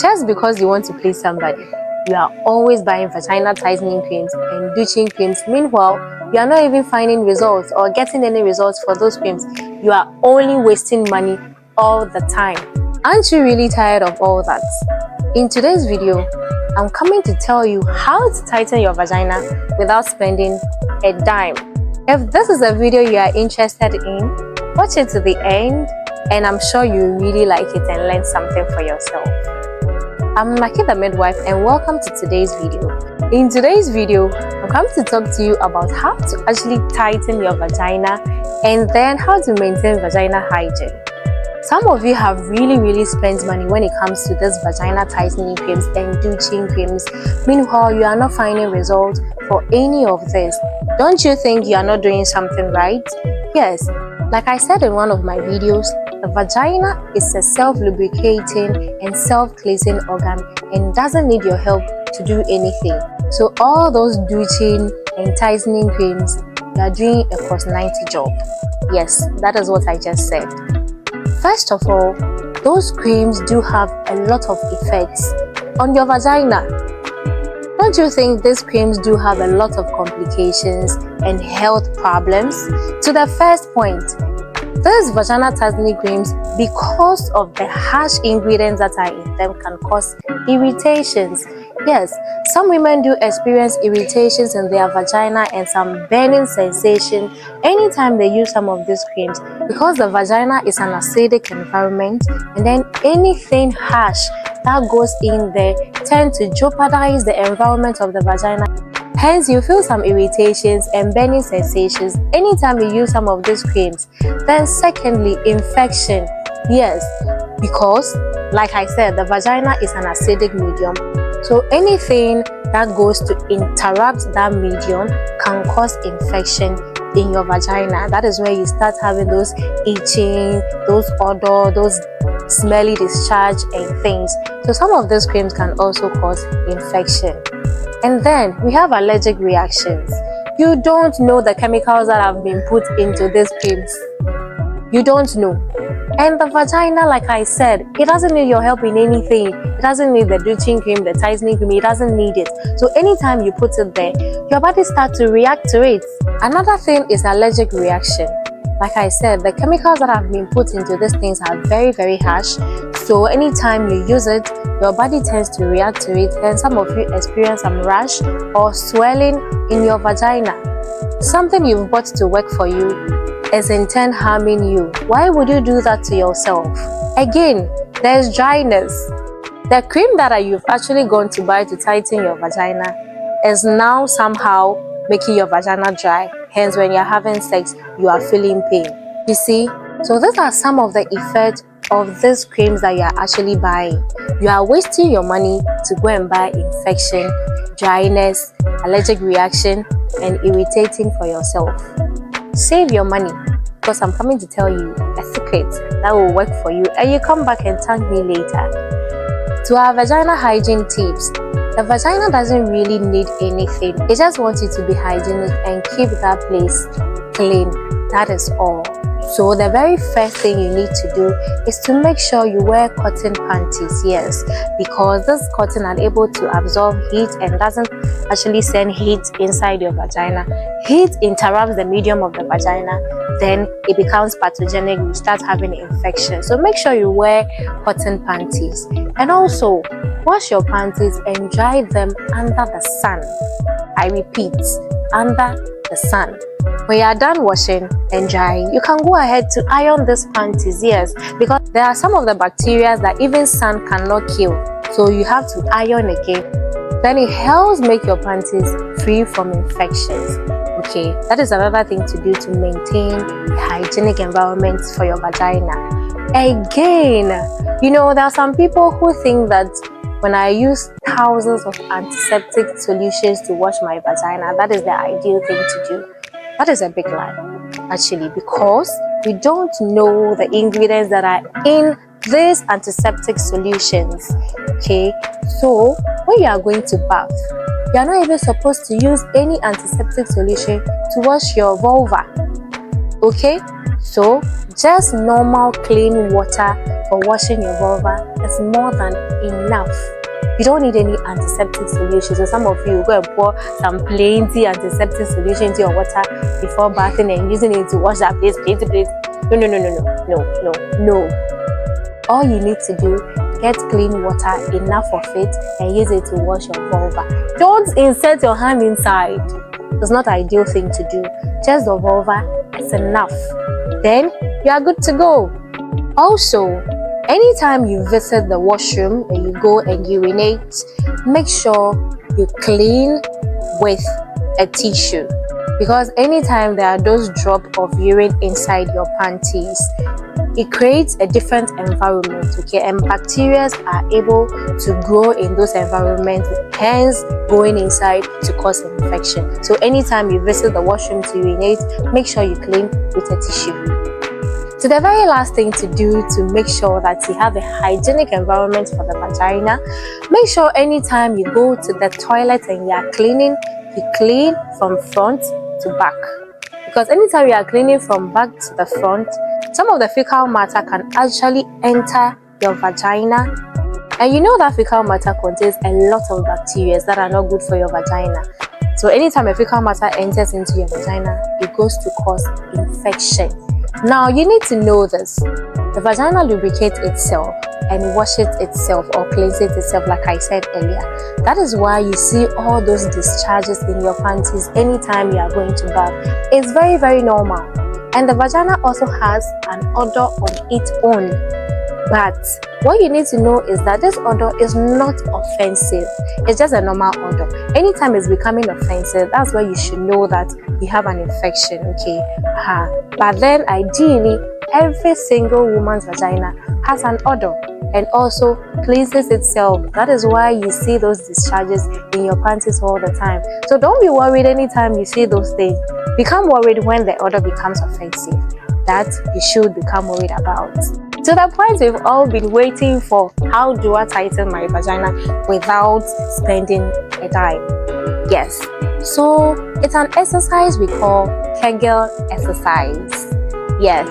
Just because you want to please somebody, you are always buying vagina tightening creams and douching creams. Meanwhile, you are not even finding results or getting any results for those creams. You are only wasting money all the time. Aren't you really tired of all that? In today's video, I'm coming to tell you how to tighten your vagina without spending a dime. If this is a video you are interested in, watch it to the end and I'm sure you really like it and learn something for yourself. I'm Maki the Midwife and welcome to today's video. In today's video, I'm coming to talk to you about how to actually tighten your vagina and then how to maintain vagina hygiene. Some of you have really spent money when it comes to this vagina tightening creams and douching creams. Meanwhile, you are not finding results for any of this. Don't you think you are not doing something right? Yes, like I said in one of my videos, the vagina is a self-lubricating and self-cleansing organ and doesn't need your help to do anything. So all those douching and tightening creams, you are doing a cost 90 job. Yes, that is what I just said. First of all, those creams do have a lot of effects on your vagina. Don't you think these creams do have a lot of complications and health problems? To the first point, these vagina tightening creams, because of the harsh ingredients that are in them, can cause irritations. Yes, some women do experience irritations in their vagina and some burning sensation anytime they use some of these creams, because the vagina is an acidic environment and then anything harsh that goes in there tends to jeopardize the environment of the vagina. Hence, you feel some irritations and burning sensations anytime you use some of these creams. Then secondly, infection. Yes, because like I said, the vagina is an acidic medium. So anything that goes to interrupt that medium can cause infection in your vagina. That is where you start having those itching, those odor, those smelly discharge and things. So some of these creams can also cause infection. And then we have allergic reactions. You don't know the chemicals that have been put into these creams. You don't know. And the vagina, like I said, it doesn't need your help in anything. It doesn't need the douching cream, the tightening cream. It doesn't need it. So anytime you put it there, your body starts to react to it. Another thing is allergic reaction. Like I said, the chemicals that have been put into these things are very harsh. So anytime you use it, your body tends to react to it, and some of you experience some rash or swelling in your vagina. Something you've brought to work for you is in turn harming you. Why would you do that to yourself? Again, there's dryness. The cream that you've actually gone to buy to tighten your vagina is now somehow making your vagina dry. Hence, when you're having sex, you are feeling pain. You see? So these are some of the effects of these creams that you are actually buying. You are wasting your money to go and buy infection, dryness, allergic reaction, and irritating for yourself. Save your money, because I'm coming to tell you a secret that will work for you, and you come back and thank me later. To our vagina hygiene tips, the vagina doesn't really need anything. It just wants you to be hygienic and keep that place clean. That is all. So the very first thing you need to do is to make sure you wear cotton panties. Yes, because this cotton are able to absorb heat and doesn't actually send heat inside your vagina. Heat interrupts the medium of the vagina, then it becomes pathogenic. You start having infection. So make sure you wear cotton panties, and also wash your panties and dry them under the sun. I repeat, under the sun. When you are done washing and drying, you can go ahead to iron these panties. Yes, because there are some of the bacteria that even sun cannot kill. So you have to iron again. Then it helps make your panties free from infections. Okay, that is another thing to do to maintain a hygienic environment for your vagina. Again, you know, there are some people who think that when I use thousands of antiseptic solutions to wash my vagina, that is the ideal thing to do. That is a big lie, actually, because we don't know the ingredients that are in these antiseptic solutions. Okay, so when you are going to bath, you are not even supposed to use any antiseptic solution to wash your vulva. Okay, so just normal clean water for washing your vulva is more than enough. You don't need any antiseptic solution. So some of you go and pour some plenty antiseptic solution into your water before bathing and using it to wash that place. No. All you need to do, get clean water, enough of it, and use it to wash your vulva. Don't insert your hand inside. It's not the ideal thing to do. Just the vulva is enough. Then you are good to go. Also, anytime you visit the washroom and you go and urinate, make sure you clean with a tissue. Because anytime there are those drops of urine inside your panties, it creates a different environment, okay? And bacteria are able to grow in those environments, hence going inside to cause an infection. So anytime you visit the washroom to urinate, make sure you clean with a tissue. So the very last thing to do to make sure that you have a hygienic environment for the vagina, make sure anytime you go to the toilet and you are cleaning, you clean from front to back. Because anytime you are cleaning from back to the front, some of the fecal matter can actually enter your vagina. And you know that fecal matter contains a lot of bacteria that are not good for your vagina. So anytime a fecal matter enters into your vagina, it goes to cause infection. Now you need to know this. The vagina lubricates itself and washes itself or cleanses itself, like I said earlier. That is why you see all those discharges in your panties anytime you are going to bath. It's very, very normal. And the vagina also has an odor on its own. But what you need to know is that this odor is not offensive. It's just a normal odor. Anytime it's becoming offensive, that's where you should know that you have an infection, okay? But then ideally, every single woman's vagina has an odor and also cleanses itself. That is why you see those discharges in your panties all the time. So don't be worried anytime you see those things. Become worried when the odor becomes offensive. That you should become worried about. To the point we've all been waiting for, how do I tighten my vagina without spending a dime? Yes, so it's an exercise we call Kegel exercise. Yes,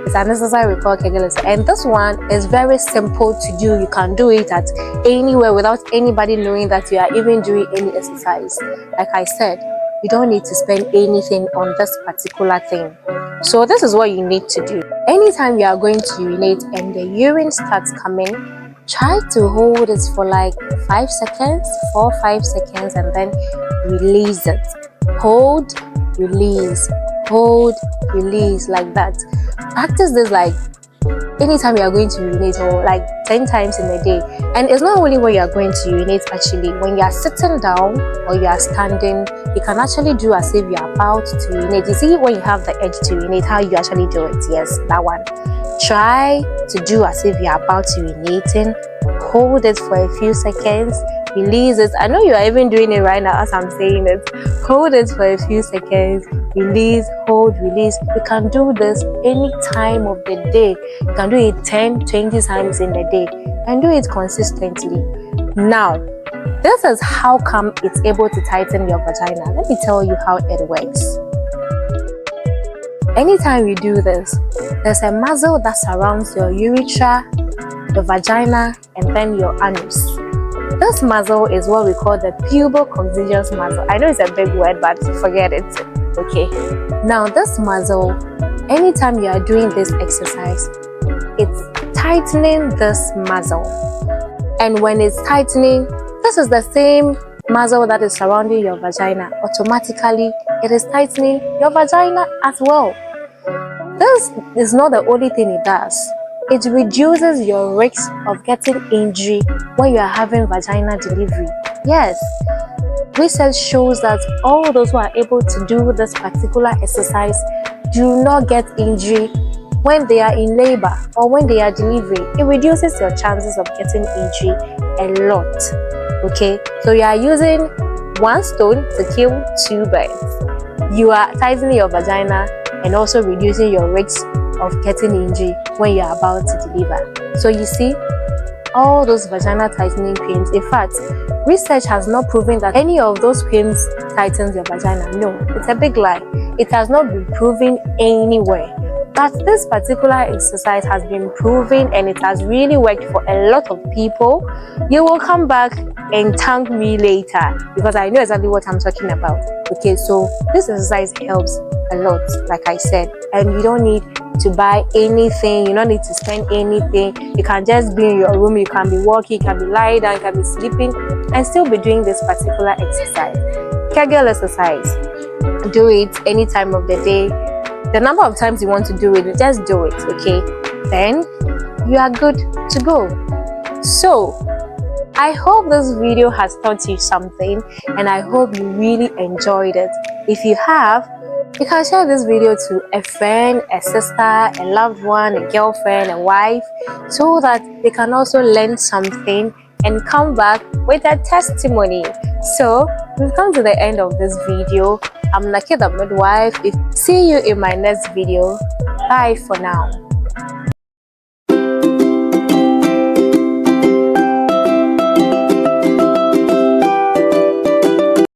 it's an exercise we call Kegel exercise, and this one is very simple to do. You can do it at anywhere without anybody knowing that you are even doing any exercise. Like I said, you don't need to spend anything on this particular thing. So this is what you need to do. Anytime you are going to urinate and the urine starts coming, try to hold it for like 5 seconds, 4-5 seconds, and then release it. Hold, release, hold, release, like that. Practice this like anytime you are going to urinate, or like 10 times in a day. And it's not only when you are going to urinate, actually. When you are sitting down or you are standing, you can actually do as if you are about to urinate. You see when you have the urge to urinate, how you actually do it? Yes, that one. Try to do as if you are about to urinating. Hold it for a few seconds. Release it. I know you are even doing it right now as I'm saying it. Hold it for a few seconds. Release, hold, release. You can do this any time of the day. You can do it 10-20 times in the day and do it consistently. Now, this is how come it's able to tighten your vagina. Let me tell you how it works. Anytime you do this, there's a muscle that surrounds your urethra, the vagina, and then your anus. This muscle is what we call the pubococcygeus muscle. I know it's a big word, but forget it. Okay. Now this muscle, anytime you are doing this exercise, it's tightening this muscle. And when it's tightening, this is the same muscle that is surrounding your vagina. Automatically, it is tightening your vagina as well. This is not the only thing it does. It reduces your risk of getting injury when you are having vaginal delivery. Yes, research shows that all those who are able to do this particular exercise do not get injury when they are in labor or when they are delivering. It reduces your chances of getting injury a lot. Okay, so you are using one stone to kill two birds. You are tightening your vagina and also reducing your risk of getting injury when you are about to deliver. So you see, all those vaginal tightening creams, in fact, research has not proven that any of those creams tightens your vagina. No, it's a big lie. It has not been proven anywhere. that this particular exercise has been proven and it has really worked for a lot of people, you will come back and thank me later, because I know exactly what I'm talking about. Okay, so this exercise helps a lot, like I said, and you don't need to buy anything, you don't need to spend anything. You can just be in your room, you can be walking, you can be lying down, you can be sleeping and still be doing this particular exercise. Kegel exercise, do it any time of the day. The number of times you want to do it, you just do it. Okay, then you are good to go. So I hope this video has taught you something, and I hope you really enjoyed it. If you have, you can share this video to a friend, a sister, a loved one, a girlfriend, a wife, so that they can also learn something and come back with a testimony. So we've come to the end of this video. I'm Naki the Midwife. See you in my next video. Bye for now.